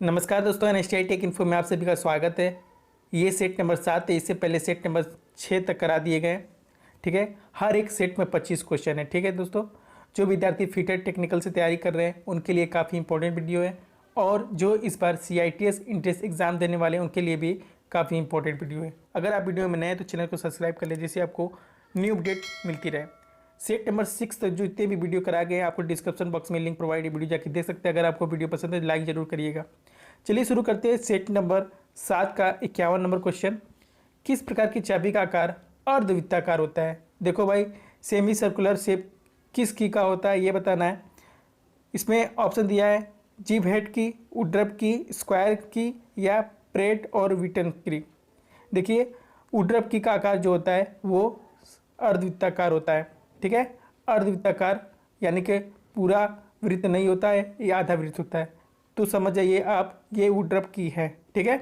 नमस्कार दोस्तों, NSTI take info में आप सभी का स्वागत है। ये सेट नंबर 7 है। इससे पहले सेट नंबर 6 तक करा दिए गए। ठीक है, हर एक सेट में 25 क्वेश्चन है। ठीक है दोस्तों, जो विद्यार्थी फिटर टेक्निकल से तैयारी कर रहे हैं उनके लिए काफ़ी इंपॉर्टेंट वीडियो है, और जो इस बार CITS इंट्रेंस एग्जाम देने वाले हैं उनके लिए भी काफ़ी इंपॉर्टेंट वीडियो है। अगर आप वीडियो में नए हैं तो चैनल को सब्सक्राइब कर लें, जिससे आपको न्यू अपडेट मिलती रहे। सेट नंबर 6 तक जो जितने भी वीडियो कराए गए हैं आपको डिस्क्रिप्शन बॉक्स में लिंक प्रोवाइड है, वीडियो जाके देख सकते हैं। अगर आपको वीडियो पसंद है लाइक जरूर करिएगा। चलिए शुरू करते हैं। सेट नंबर 7 का 51 नंबर क्वेश्चन, किस प्रकार की चाबी का आकार अर्धवृत्ताकार होता है? देखो भाई, सेमी सर्कुलर शेप किस की का होता है ये बताना है। इसमें ऑप्शन दिया है जीव हेड की, वुडरफ की, स्क्वायर की या प्रेट और विटन की। देखिए, वुडरफ की का आकार जो होता है वो अर्धवृत्ताकार होता है। ठीक है, अर्धवृत्ताकार यानी कि पूरा वृत्त नहीं होता है, ये आधा वृत्त होता है। तो समझ जाइए आप, ये वुडरफ की है। ठीक है,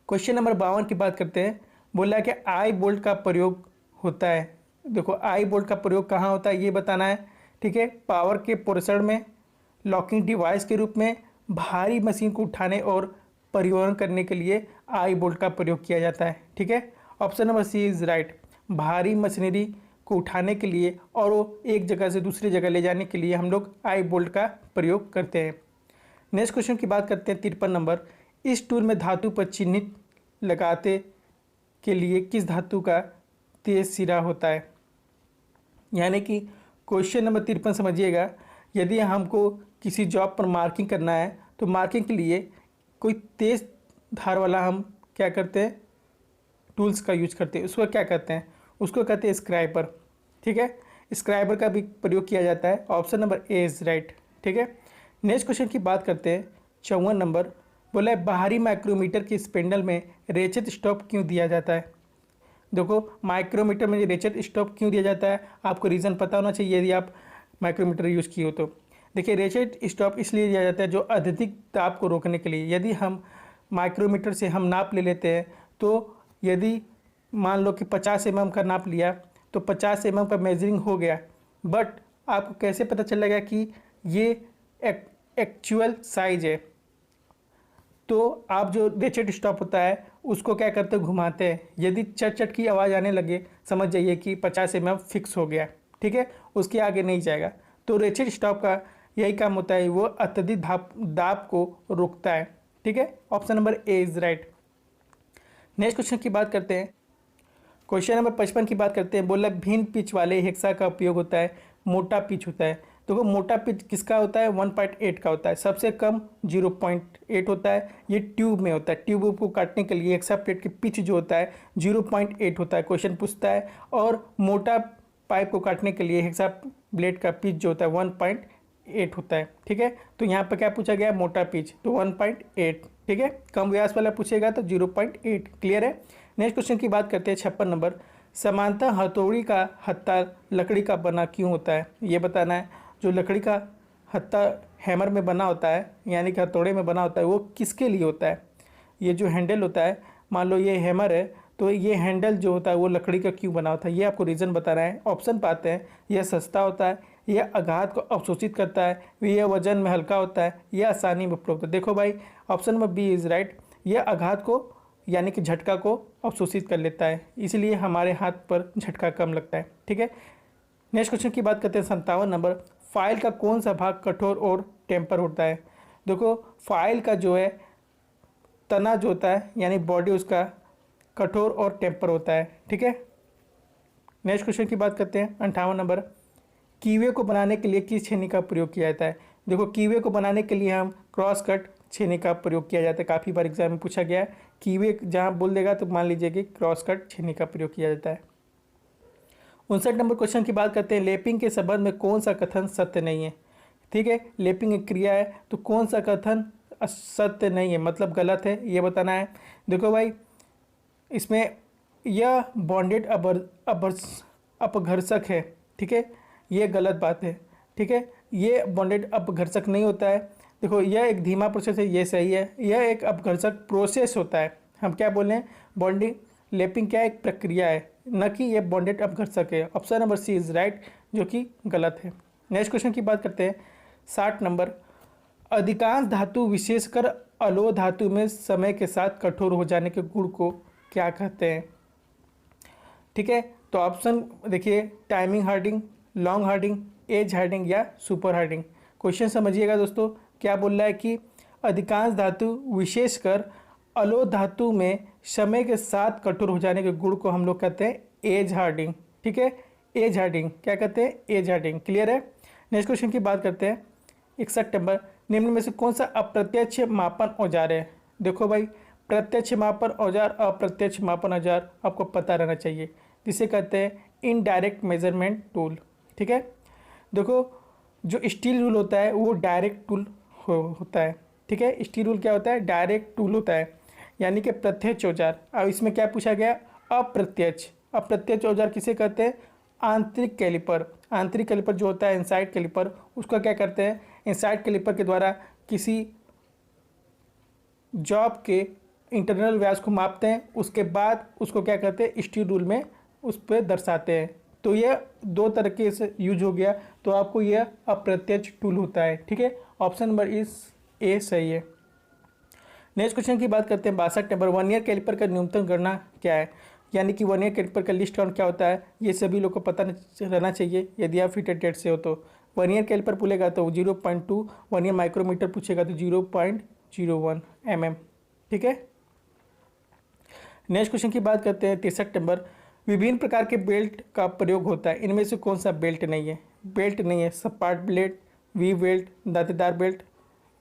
क्वेश्चन नंबर 52 की बात करते हैं। बोला है कि आई बोल्ट का प्रयोग होता है। देखो, आई बोल्ट का प्रयोग कहाँ होता है ये बताना है। ठीक है, पावर के पोर्शन में, लॉकिंग डिवाइस के रूप में, भारी मशीन को उठाने और परिवहन करने के लिए आई बोल्ट का प्रयोग किया जाता है। ठीक है, option number C is right. भारी मशीनरी को उठाने के लिए और वो एक जगह से दूसरी जगह ले जाने के लिए हम लोग आई बोल्ट का प्रयोग करते हैं। नेक्स्ट क्वेश्चन की बात करते हैं 53 नंबर। इस टूल में धातु पर चिन्हित लगाते के लिए किस धातु का तेज सिरा होता है? यानी कि क्वेश्चन नंबर 53 समझिएगा। यदि हमको किसी जॉब पर मार्किंग करना है तो मार्किंग के लिए कोई तेज धार वाला हम क्या करते हैं, टूल्स का यूज करते हैं। उसको क्या कहते हैं? उसको कहते हैं स्क्राइबर। ठीक है, स्क्राइबर का भी प्रयोग किया जाता है। Option number A is right. ठीक है, नेक्स्ट क्वेश्चन की बात करते हैं 54 नंबर। बोला है बाहरी माइक्रोमीटर की स्पेंडल में रेचेट स्टॉप क्यों दिया जाता है? देखो, माइक्रोमीटर में रेचेट स्टॉप क्यों दिया जाता है आपको रीज़न पता होना चाहिए यदि आप माइक्रोमीटर यूज़ किए हो तो। देखिए, रेचेट स्टॉप इसलिए दिया जाता है जो अत्यधिक दाब को रोकने के लिए। यदि हम माइक्रोमीटर से हम नाप ले लेते हैं तो यदि मान लो कि 50 mm का नाप लिया तो 50 mm का मेजरिंग हो गया, बट आपको कैसे पता चलेगा कि ये एक्चुअल साइज है? तो आप जो रेचेट स्टॉप होता है उसको क्या करते हैं, घुमाते हैं। यदि चट चट की आवाज़ आने लगे समझ जाइए कि 50 mm फिक्स हो गया। ठीक है, उसके आगे नहीं जाएगा। तो रेचेट स्टॉप का यही काम होता है, वो अत्यधिक दाब को रोकता है। ठीक है, option number A is right. Next question की बात करते हैं। क्वेश्चन नंबर 55 की बात करते हैं। बोला भिन्न पिच वाले हेक्सा का उपयोग होता है, मोटा पिच होता है। देखो, मोटा पिच किसका होता है? 1.8 का होता है। सबसे कम 0.8 होता है। ये ट्यूब में होता है। ट्यूब को काटने के लिए हेक्सा प्लेट की पिच जो होता है 0.8 होता है, क्वेश्चन पूछता है। और मोटा पाइप को काटने के लिए हेक्सा ब्लेड का पिच जो होता है 1.8 होता है। ठीक है, तो यहाँ पर क्या पूछा गया? मोटा पिच, तो 1.8। ठीक है, कम व्यास वाला पूछेगा तो 0.8। क्लियर है। नेक्स्ट क्वेश्चन की बात करते हैं 56 नंबर। समानता हथौड़ी का हत्था लकड़ी का बना क्यों होता है ये बताना है। जो लकड़ी का हत्था हैमर में बना होता है यानी कि हथौड़े में बना होता है, वो किसके लिए होता है? ये जो हैंडल होता है, मान लो ये हैमर है तो ये हैंडल जो होता है वो लकड़ी का क्यों बना होता है, ये आपको रीज़न बताना है। ऑप्शन पाते हैं। यह सस्ता होता है, यह आघात को अवशोषित करता है, यह वजन में हल्का होता है, यह आसानी में उपलब्ध है। देखो भाई, option number B is right. यह आघात को यानी कि झटका को अवशोषित कर लेता है, इसलिए हमारे हाथ पर झटका कम लगता है। ठीक है, नेक्स्ट क्वेश्चन की बात करते हैं 57 नंबर। फाइल का कौन सा भाग कठोर और टेम्पर होता है? देखो, फाइल का जो है तना जो होता है यानी बॉडी उसका कठोर और टेम्पर होता है। ठीक है, नेक्स्ट क्वेश्चन की बात करते हैं 58 नंबर। कीवे को बनाने के लिए किस छेनी का प्रयोग किया जाता है? देखो, कीवे को बनाने के लिए हम क्रॉस कट छेनी का प्रयोग किया जाता है। काफ़ी बार एग्जाम में पूछा गया है। कीवे जहाँ बोल देगा तो मान लीजिए कि क्रॉस कट छेनी का प्रयोग किया जाता है। 59 नंबर क्वेश्चन की बात करते हैं। लेपिंग के संबंध में कौन सा कथन सत्य नहीं है? ठीक है, लेपिंग एक क्रिया है तो कौन सा कथन सत्य नहीं है मतलब गलत है ये बताना है। देखो भाई, इसमें यह बॉन्डेड अपघर्षक है। ठीक है, ये गलत बात है। ठीक है, ये बॉन्डेड अपघर्षक नहीं होता है। देखो, यह एक धीमा प्रोसेस है, ये सही है। यह एक अपघर्षक प्रोसेस होता है। हम क्या बोल रहे हैं? बॉन्डिंग लेपिंग क्या एक प्रक्रिया है, न कि ये बॉन्डेड अपघर्षक है। Option number C is right, जो कि गलत है। नेक्स्ट क्वेश्चन की बात करते हैं 60 नंबर। अधिकांश धातु विशेषकर अलोह धातु में समय के साथ कठोर हो जाने के गुण को क्या कहते हैं? ठीक है, तो ऑप्शन देखिए, timing hardening, long hardening, age hardening या सुपर हार्डिंग। क्वेश्चन समझिएगा दोस्तों, क्या बोल रहा है कि अधिकांश धातु विशेषकर अलोह धातु में समय के साथ कठोर हो जाने के गुण को हम लोग कहते हैं एज हार्डिंग। ठीक है, एज हार्डिंग, क्या कहते हैं? Age hardening. क्लियर है? नेक्स्ट क्वेश्चन की बात करते हैं। 61 नंबर, निम्न में से कौन सा अप्रत्यक्ष मापन औजार है? देखो भाई, प्रत्यक्ष मापन औजार, अप्रत्यक्ष मापन औजार आपको पता रहना चाहिए, जिसे कहते हैं इनडायरेक्ट मेजरमेंट टूल। ठीक है, देखो जो स्टील रूल होता है वो डायरेक्ट टूल होता है। ठीक है, स्टील रूल क्या होता है? डायरेक्ट टूल होता है, यानी कि प्रत्यक्ष औजार। अब इसमें क्या पूछा गया? अप्रत्यक्ष। अप्रत्यक्ष औजार किसे कहते हैं? आंतरिक कैलिपर। आंतरिक कैलिपर जो होता है, इनसाइड कैलिपर, उसका क्या करते हैं? इनसाइड कैलिपर के द्वारा किसी जॉब के इंटरनल व्यास को मापते हैं, उसके बाद उसको क्या करते हैं? स्टील रूल में उस पर दर्शाते हैं। तो यह दो तरीके से यूज हो गया, तो आपको यह अप्रत्यक्ष टूल होता है। ठीक है, ऑप्शन नंबर ए सही है। नेक्स्ट क्वेश्चन की बात करते हैं। 62 नंबर, वर्नियर कैलिपर का न्यूनतम गणना क्या है? यानी कि वर्नियर कैलिपर का लिस्ट काउंट क्या होता है, ये सभी लोग को पता रहना चाहिए यदि आप फिटेड डेट से हो तो। वर्नियर कैलिपर पूछेगा तो 0.2, वर्नियर माइक्रोमीटर पूछेगा तो 0.01 mm। ठीक है, नेक्स्ट क्वेश्चन की बात करते हैं। 63 नंबर, विभिन्न प्रकार के बेल्ट का प्रयोग होता है, इनमें से कौन सा बेल्ट नहीं है? बेल्ट नहीं है, सपाट बेल्ट, वी बेल्ट, दांतेदार बेल्ट,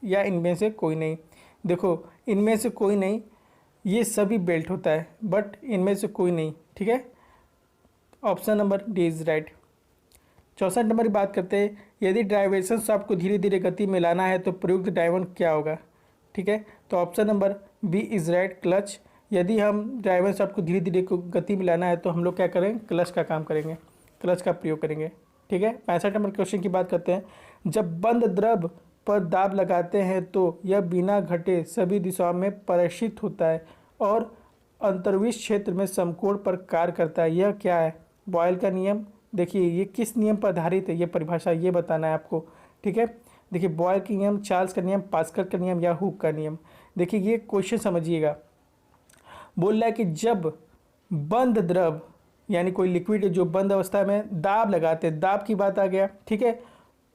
या इनमें से कोई नहीं? देखो, इनमें से कोई नहीं, ये सभी बेल्ट होता है, बट इनमें से कोई नहीं। ठीक है, option number D is right. 64 number की बात करते हैं। यदि ड्राइवेशन शाफ्ट को धीरे धीरे गति में लाना है तो प्रयुक्त डायमंड क्या होगा? ठीक है, तो option number B is right, clutch. यदि हम ड्राइवर शाफ्ट को धीरे धीरे गति में लाना है तो हम लोग क्या करेंगे? क्लच का काम करेंगे, क्लच का प्रयोग करेंगे। ठीक है, 65 नंबर क्वेश्चन की बात करते हैं। जब बंद द्रव पर दाब लगाते हैं तो यह बिना घटे सभी दिशाओं में प्रसारित होता है और अंतर्विष क्षेत्र में समकोण पर कार्य करता है। यह क्या है? बॉयल का नियम। देखिए, ये किस नियम पर आधारित है, ये परिभाषा ये बताना है आपको। ठीक है, देखिए, बॉयल का नियम, चार्ल्स का नियम, पास्कल का नियम या हुक का नियम। देखिए, ये क्वेश्चन समझिएगा, बोल रहा है कि जब बंद द्रव यानी कोई लिक्विड जो बंद अवस्था में दाब लगाते हैं, दाब की बात आ गया। ठीक है,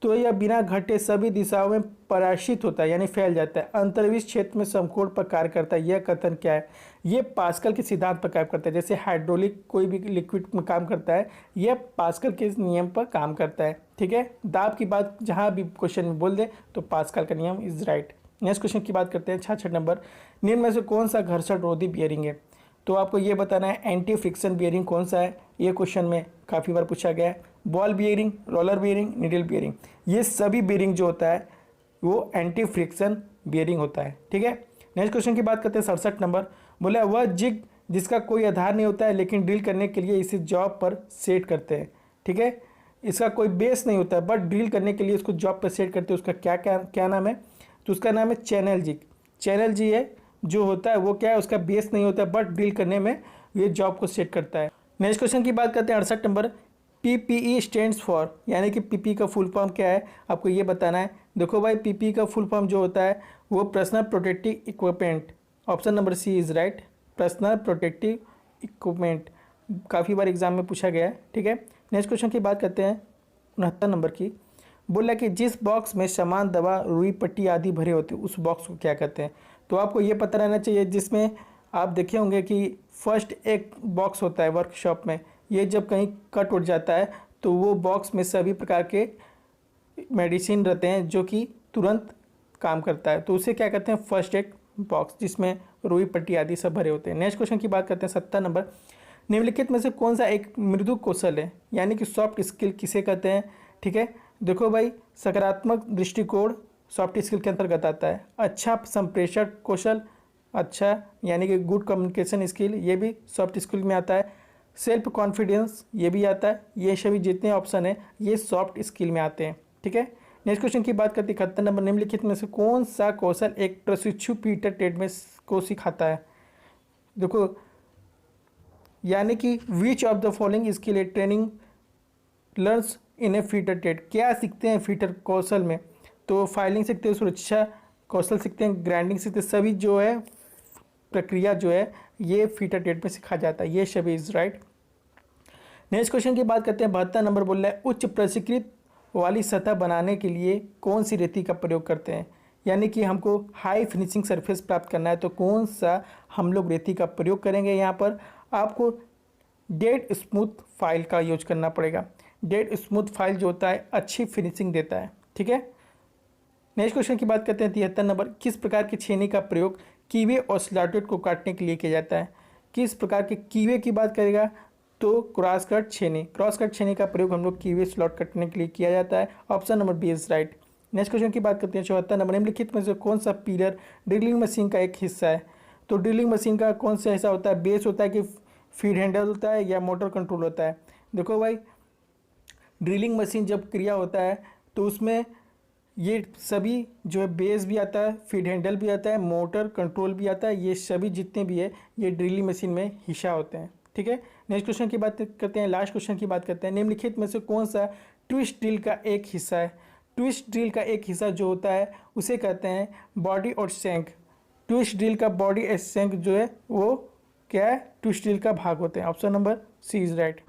तो यह बिना घटे सभी दिशाओं में प्रसारित होता है, यानी फैल जाता है, अंतर्विष क्षेत्र में समकोण पर कार्य करता है। यह कथन क्या है? यह पास्कल के सिद्धांत पर कार्य करता है। जैसे हाइड्रोलिक कोई भी लिक्विड में काम करता है, यह पास्कल के नियम पर काम करता है। ठीक है, दाब की बात जहाँ भी क्वेश्चन में बोल दे तो पास्कल का नियम इज राइट। नेक्स्ट क्वेश्चन की बात करते हैं। 66 नंबर, निम्न में से कौन सा घर्षण रोधी बियरिंग है? तो आपको ये बताना है एंटी फ्रिक्शन बियरिंग कौन सा है। ये क्वेश्चन में काफ़ी बार पूछा गया है। Ball bearing, roller bearing, needle bearing, ये सभी बियरिंग जो होता है वो एंटी फ्रिक्शन बियरिंग होता है। ठीक है, नेक्स्ट क्वेश्चन की बात करते हैं। 67 नंबर, बोला वह जिग जिसका कोई आधार नहीं होता है लेकिन ड्रिल करने के लिए इसे जॉब पर सेट करते हैं। ठीक है, इसका कोई बेस नहीं होता है बट ड्रिल करने के लिए इसको जॉब पर सेट करते हैं। उसका क्या क्या क्या नाम है? तो उसका नाम है चैनल जिग। चैनल जी है जो होता है वो क्या है? उसका बेस नहीं होता है बट ड्रिल करने में ये जॉब को सेट करता है। नेक्स्ट क्वेश्चन की बात करते हैं। 68 नंबर, PPE स्टैंड्स फॉर, यानी कि PPE का फुल फॉर्म क्या है आपको ये बताना है। देखो भाई, PPE का फुल फॉर्म जो होता है वो personal protective equipment. Option number C is right, personal protective equipment. काफ़ी बार एग्जाम में पूछा गया है। ठीक है, नेक्स्ट क्वेश्चन की बात करते हैं। 69 नंबर की, बोला कि जिस बॉक्स में सामान, दवा, रुई पट्टी आदि भरे होते हैं उस बॉक्स को क्या कहते हैं? तो आपको ये पता रहना चाहिए, जिसमें आप देखे होंगे कि फर्स्ट एक बॉक्स होता है वर्कशॉप में, ये जब कहीं कट उठ जाता है तो वो बॉक्स में सभी प्रकार के मेडिसिन रहते हैं जो कि तुरंत काम करता है, तो उसे क्या कहते हैं? फर्स्ट एड बॉक्स, जिसमें रुई पट्टी आदि सब भरे होते हैं। नेक्स्ट क्वेश्चन की बात करते हैं। 70 नंबर, निम्नलिखित में से कौन सा एक मृदु कौशल है, यानी कि सॉफ्ट स्किल किसे कहते हैं? ठीक है, देखो भाई, सकारात्मक दृष्टिकोण सॉफ्ट स्किल के अंतर्गत आता है। अच्छा संप्रेषण कौशल, अच्छा यानी कि गुड कम्युनिकेशन स्किल, ये भी सॉफ्ट स्किल में आता है। सेल्फ कॉन्फिडेंस, ये भी आता है। ये सभी जितने ऑप्शन है ये सॉफ्ट स्किल में आते हैं। ठीक है, नेक्स्ट क्वेश्चन की बात करते हैं। 71 नंबर, निम्नलिखित में से कौन सा कौशल एक प्रशिक्षु फीटर ट्रेड में को सिखाता है? देखो, यानी कि which of the following skill A training learns in A fitter trade, क्या सीखते हैं फीटर कौशल में? तो फाइलिंग सीखते हैं, सुरक्षा कौशल सीखते हैं, ग्राइंडिंग सीखते हैं, सभी जो है प्रक्रिया जो है ये फीटर ट्रेड में सिखाया जाता है। ये सभी इज राइट। नेक्स्ट क्वेश्चन की बात करते हैं। 72 नंबर बोल रहा है उच्च प्रशिक्षित वाली सतह बनाने के लिए कौन सी रेती का प्रयोग करते हैं, यानी कि हमको हाई फिनिशिंग सरफेस प्राप्त करना है तो कौन सा हम लोग रेती का प्रयोग करेंगे। यहाँ पर आपको डेड स्मूथ फाइल का यूज करना पड़ेगा। डेड स्मूथ फाइल जो होता है अच्छी फिनिशिंग देता है, ठीक है। नेक्स्ट क्वेश्चन की बात करते हैं 73 नंबर। किस प्रकार की छेनी का प्रयोग कीवे और स्लॉटेड को काटने के लिए किया जाता है। किस प्रकार के कीवे की बात करेगा तो क्रॉस कट छेनी, क्रॉस कट छेनी का प्रयोग हम लोग कीवे स्लॉट काटने के लिए किया जाता है। Option number B is right. Next question की बात करते हैं 74 नंबर। निम्नलिखित में से कौन सा पिलर ड्रिलिंग मशीन का एक हिस्सा है। तो ड्रिलिंग मशीन का कौन सा हिस्सा होता है, बेस होता है कि फीड हैंडल होता है या मोटर कंट्रोल होता है। देखो भाई, ड्रिलिंग मशीन जब क्रिया होता है तो उसमें ये सभी जो है बेस भी आता है, फीड हैंडल भी आता है, मोटर कंट्रोल भी आता है, ये सभी जितने भी है ये ड्रिलिंग मशीन में हिस्सा होते हैं, ठीक है। नेक्स्ट क्वेश्चन की बात करते हैं, लास्ट क्वेश्चन की बात करते हैं। निम्नलिखित में से कौन सा ट्विस्ट ड्रिल का एक हिस्सा है। ट्विस्ट ड्रिल का एक हिस्सा जो होता है उसे कहते हैं बॉडी और शैंक। ट्विस्ट ड्रिल का बॉडी और शैंक जो है वो क्या है, ट्विस्ट ड्रिल का भाग होते हैं। Option number C is right.